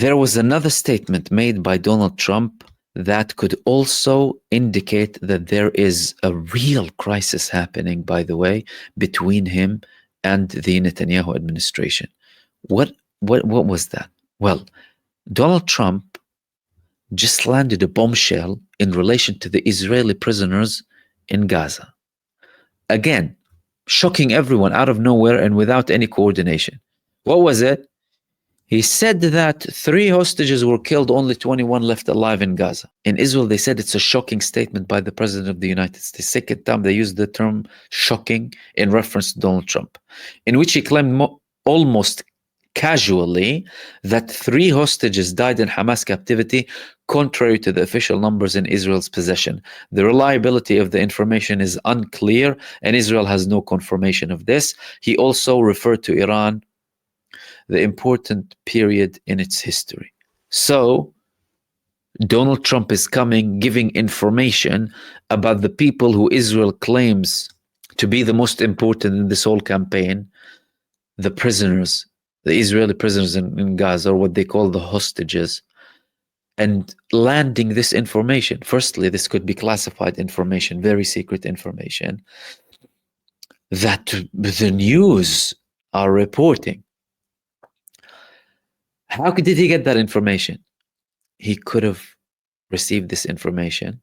There was another statement made by Donald Trump that could also indicate that there is a real crisis happening, by the way, between him and the Netanyahu administration. What was that? Well, Donald Trump just landed a bombshell in relation to the Israeli prisoners in Gaza. Again, shocking everyone out of nowhere and without any coordination. What was it? He said that 3 hostages were killed, only 21 left alive in Gaza. In Israel, they said it's a shocking statement by the President of the United States. Second time they used the term shocking in reference to Donald Trump, in which he claimed almost casually that 3 hostages died in Hamas captivity, contrary to the official numbers in Israel's possession. The reliability of the information is unclear, and Israel has no confirmation of this. He also referred to Iran, the important period in its history. So Donald Trump is coming, giving information about the people who Israel claims to be the most important in this whole campaign, the prisoners, the Israeli prisoners in Gaza, or what they call the hostages, and landing this information. Firstly, this could be classified information, very secret information, that the news are reporting. How did he get that information? He could have received this information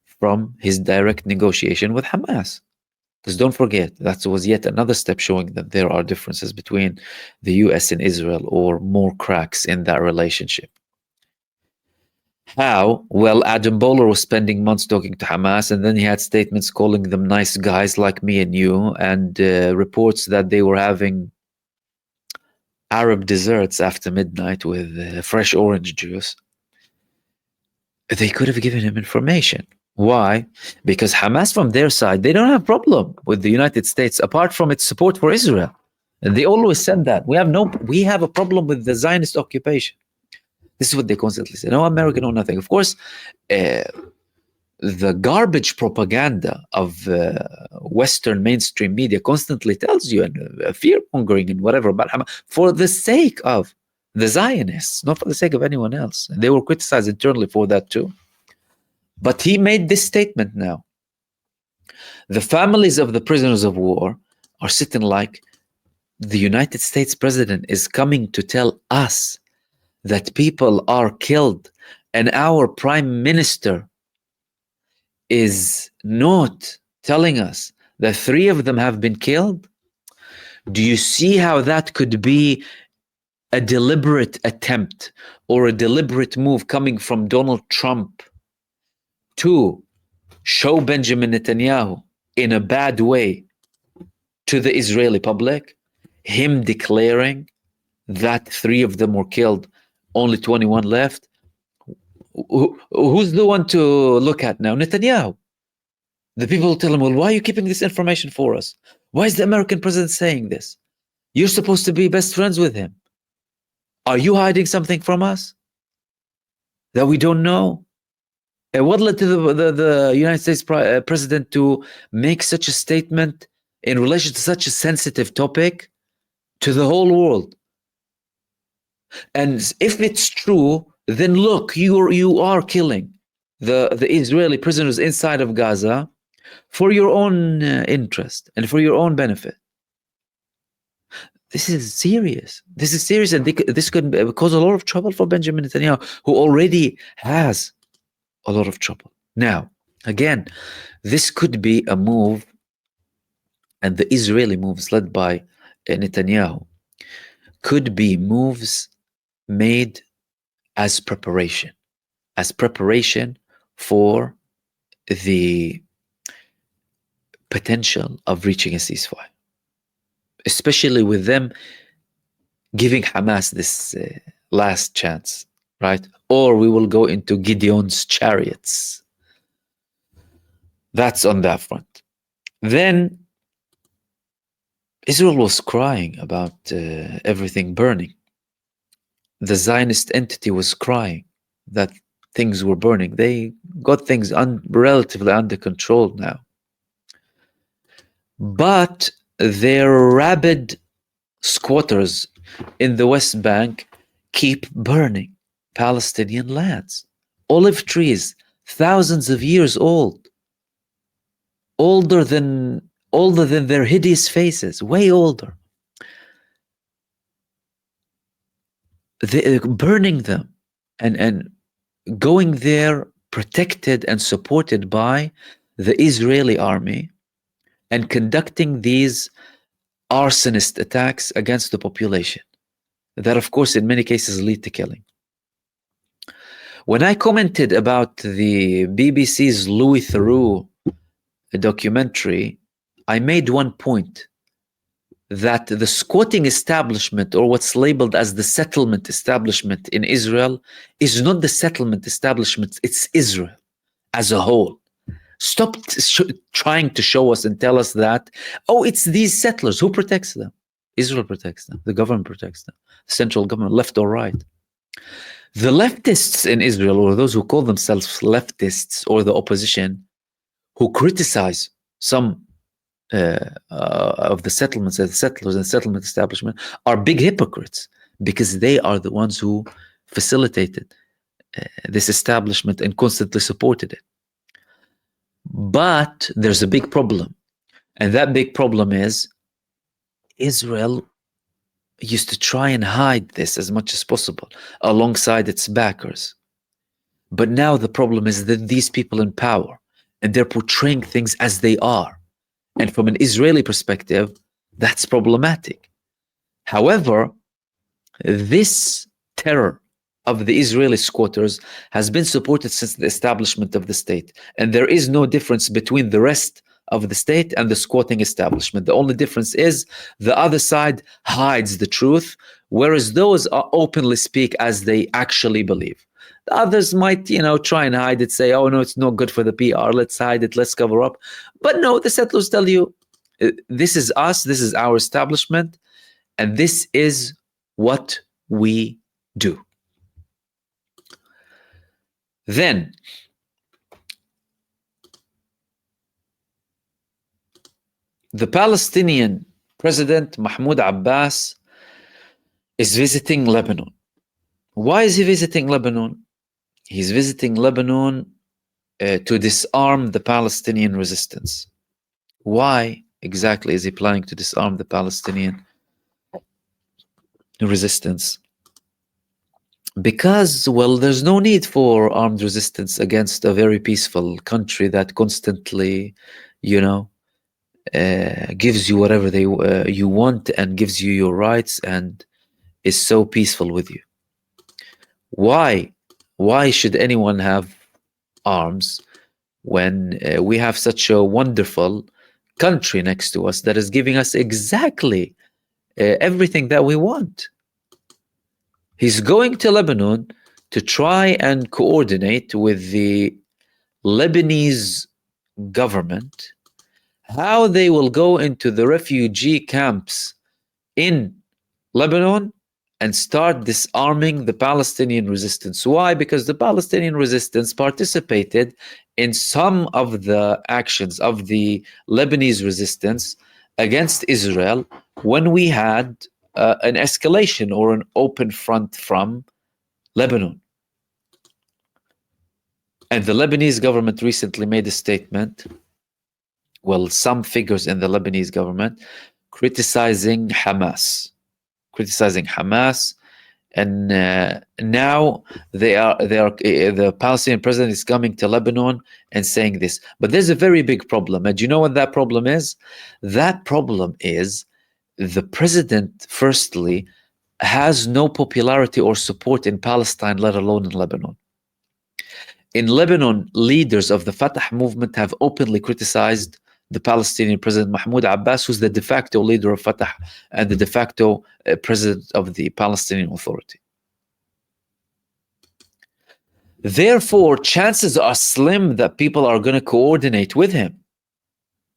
from his direct negotiation with Hamas. Because don't forget, that was yet another step showing that there are differences between the US and Israel, or more cracks in that relationship. How? Well, Adam Bowler was spending months talking to Hamas, and then he had statements calling them nice guys like me and you, and reports that they were having Arab desserts after midnight with fresh orange juice. They could have given him information. Why? Because Hamas, from their side, they don't have a problem with the United States apart from its support for Israel. And they always said that we have a problem with the Zionist occupation. This is what they constantly say. No American, no nothing. Of course, the garbage propaganda of Western mainstream media constantly tells you, and fear mongering and whatever, about Hamas, for the sake of the Zionists, not for the sake of anyone else. And they were criticized internally for that too. But he made this statement now. The families of the prisoners of war are sitting like, the United States president is coming to tell us that people are killed, and our prime minister is not telling us that 3 of them have been killed. Do you see how that could be a deliberate attempt or a deliberate move coming from Donald Trump to show Benjamin Netanyahu in a bad way to the Israeli public? Him declaring that 3 of them were killed, only 21 left. Who's the one to look at now? Netanyahu. The people will tell him, well, why are you keeping this information for us? Why is the American president saying this? You're supposed to be best friends with him. Are you hiding something from us that we don't know? And what led to the United States president to make such a statement in relation to such a sensitive topic to the whole world? And if it's true, then look, you are killing the Israeli prisoners inside of Gaza for your own interest and for your own benefit. This is serious. This is serious, and this could cause a lot of trouble for Benjamin Netanyahu, who already has a lot of trouble. Now, again, this could be a move, and the Israeli moves led by Netanyahu could be moves made as preparation for the potential of reaching a ceasefire, especially with them giving Hamas this last chance, right? Or we will go into Gideon's chariots. That's on that front. Then Israel was crying about everything burning. The Zionist entity was crying that things were burning. They got things relatively under control now. But their rabid squatters in the West Bank keep burning. Palestinian lands. Olive trees, thousands of years old, older than their hideous faces, way older. Burning them and going there protected and supported by the Israeli army and conducting these arsonist attacks against the population that, of course, in many cases lead to killing. When I commented about the BBC's Louis Theroux documentary, I made one point, that the squatting establishment, or what's labeled as the settlement establishment in Israel, is not the settlement establishment, it's Israel as a whole. Stop trying to show us and tell us that, oh, it's these settlers. Who protects them? Israel protects them. The government protects them. Central government, left or right. The leftists in Israel, or those who call themselves leftists or the opposition, who criticize some of the settlements, the settlers and settlement establishment, are big hypocrites, because they are the ones who facilitated this establishment and constantly supported it. But there's a big problem, and that big problem is Israel used to try and hide this as much as possible alongside its backers. But now the problem is that these people in power, and they're portraying things as they are. And from an Israeli perspective, that's problematic. However, this terror of the Israeli squatters has been supported since the establishment of the state. And there is no difference between the rest of the state and the squatting establishment. The only difference is the other side hides the truth, whereas those openly speak as they actually believe. The others might, try and hide it, say, oh, no, it's not good for the PR. Let's hide it. Let's cover up. But no, the settlers tell you, this is us. This is our establishment. And this is what we do. Then, the Palestinian President, Mahmoud Abbas, is visiting Lebanon. Why is he visiting Lebanon? He's visiting Lebanon to disarm the Palestinian resistance. Why exactly is he planning to disarm the Palestinian resistance? Because, well, there's no need for armed resistance against a very peaceful country that constantly, gives you whatever you want and gives you your rights and is so peaceful with you. Why should anyone have arms when we have such a wonderful country next to us that is giving us exactly everything that we want? He's going to Lebanon to try and coordinate with the Lebanese government how they will go into the refugee camps in Lebanon and start disarming the Palestinian resistance. Why? Because the Palestinian resistance participated in some of the actions of the Lebanese resistance against Israel when we had an escalation or an open front from Lebanon. And the Lebanese government recently made a statement, well, some figures in the Lebanese government, criticizing Hamas, and now the Palestinian president is coming to Lebanon and saying this. But there's a very big problem. And do you know what that problem is? That problem is the president, firstly, has no popularity or support in Palestine, let alone in Lebanon. In Lebanon, leaders of the Fatah movement have openly criticized the Palestinian president, Mahmoud Abbas, who's the de facto leader of Fatah and the de facto president of the Palestinian Authority. Therefore, chances are slim that people are going to coordinate with him.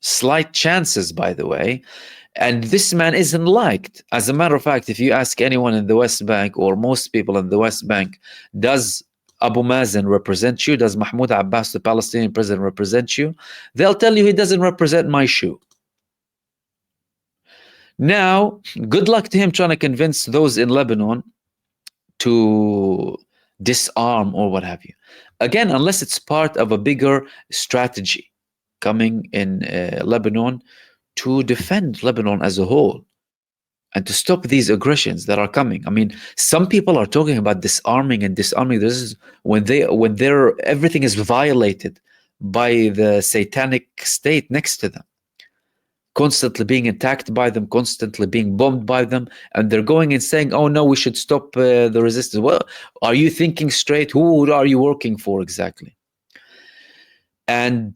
Slight chances, by the way. And this man isn't liked. As a matter of fact, if you ask anyone in the West Bank, or most people in the West Bank, does Abu Mazen represent you? Does Mahmoud Abbas, the Palestinian president, represent you? They'll tell you he doesn't represent my shoe. Now, good luck to him trying to convince those in Lebanon to disarm or what have you. Again, unless it's part of a bigger strategy coming in Lebanon to defend Lebanon as a whole and to stop these aggressions that are coming. I mean, some people are talking about disarming and disarming. This is when they're everything is violated by the satanic state next to them, constantly being attacked by them, constantly being bombed by them, and they're going and saying, "Oh no, we should stop the resistance." Well, are you thinking straight? Who are you working for exactly? And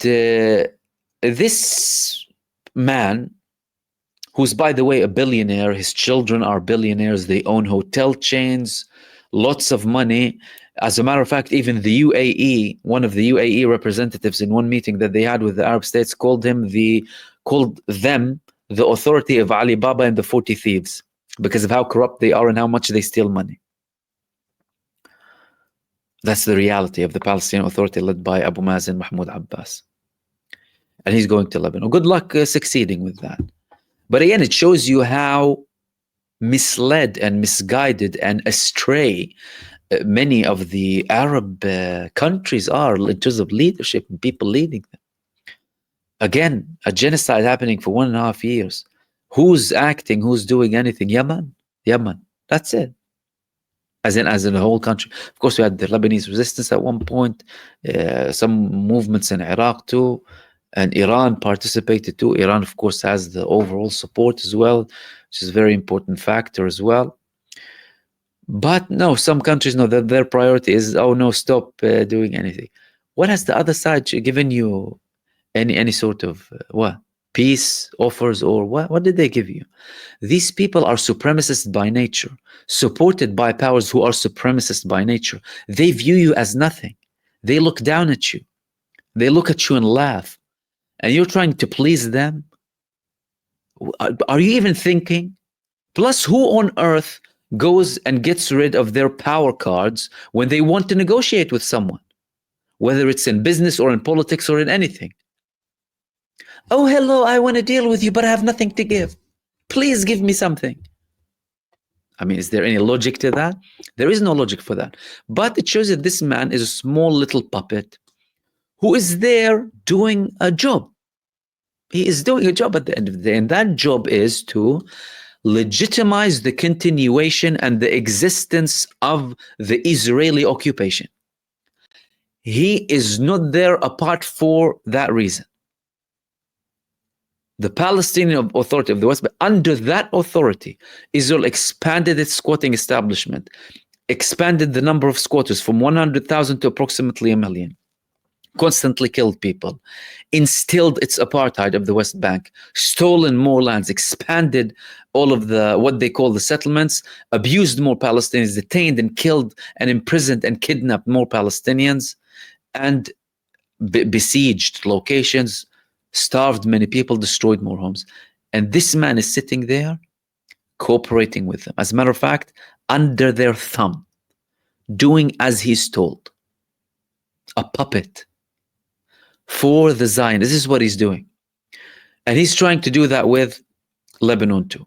this man, who's, by the way, a billionaire, his children are billionaires, they own hotel chains, lots of money. As a matter of fact, even the UAE, one of the UAE representatives in one meeting that they had with the Arab states called them the authority of Alibaba and the 40 thieves, because of how corrupt they are and how much they steal money. That's the reality of the Palestinian Authority led by Abu Mazen Mahmoud Abbas. And he's going to Lebanon. Good luck succeeding with that. But again, it shows you how misled and misguided and astray many of the Arab countries are in terms of leadership and people leading them. Again, a genocide happening for 1.5 years. Who's acting? Who's doing anything? Yemen. That's it. As in the whole country. Of course, we had the Lebanese resistance at one point, some movements in Iraq too, and Iran participated too. Iran, of course, has the overall support as well, which is a very important factor as well. But no, some countries know that their priority is, oh no, stop doing anything. What has the other side given you? Any sort of what? Peace offers, or what did they give you? These people are supremacists by nature, supported by powers who are supremacists by nature. They view you as nothing. They look down at you. They look at you and laugh. And you're trying to please them? Are you even thinking? Plus, who on earth goes and gets rid of their power cards when they want to negotiate with someone? Whether it's in business or in politics or in anything. Oh, hello, I want to deal with you, but I have nothing to give. Please give me something. I mean, is there any logic to that? There is no logic for that. But it shows that this man is a small little puppet who is there doing a job. He is doing a job at the end of the day. And that job is to legitimize the continuation and the existence of the Israeli occupation. He is not there apart for that reason. The Palestinian Authority of the West, but under that authority, Israel expanded its squatting establishment, expanded the number of squatters from 100,000 to approximately 1 million, constantly killed people, instilled its apartheid of the West Bank, stolen more lands, expanded all of the what they call the settlements, abused more Palestinians, detained and killed and imprisoned and kidnapped more Palestinians, and besieged locations, starved many people, destroyed more homes. And this man is sitting there cooperating with them. As a matter of fact, under their thumb, doing as he's told. A puppet for the Zionists. This is what he's doing. And he's trying to do that with Lebanon too.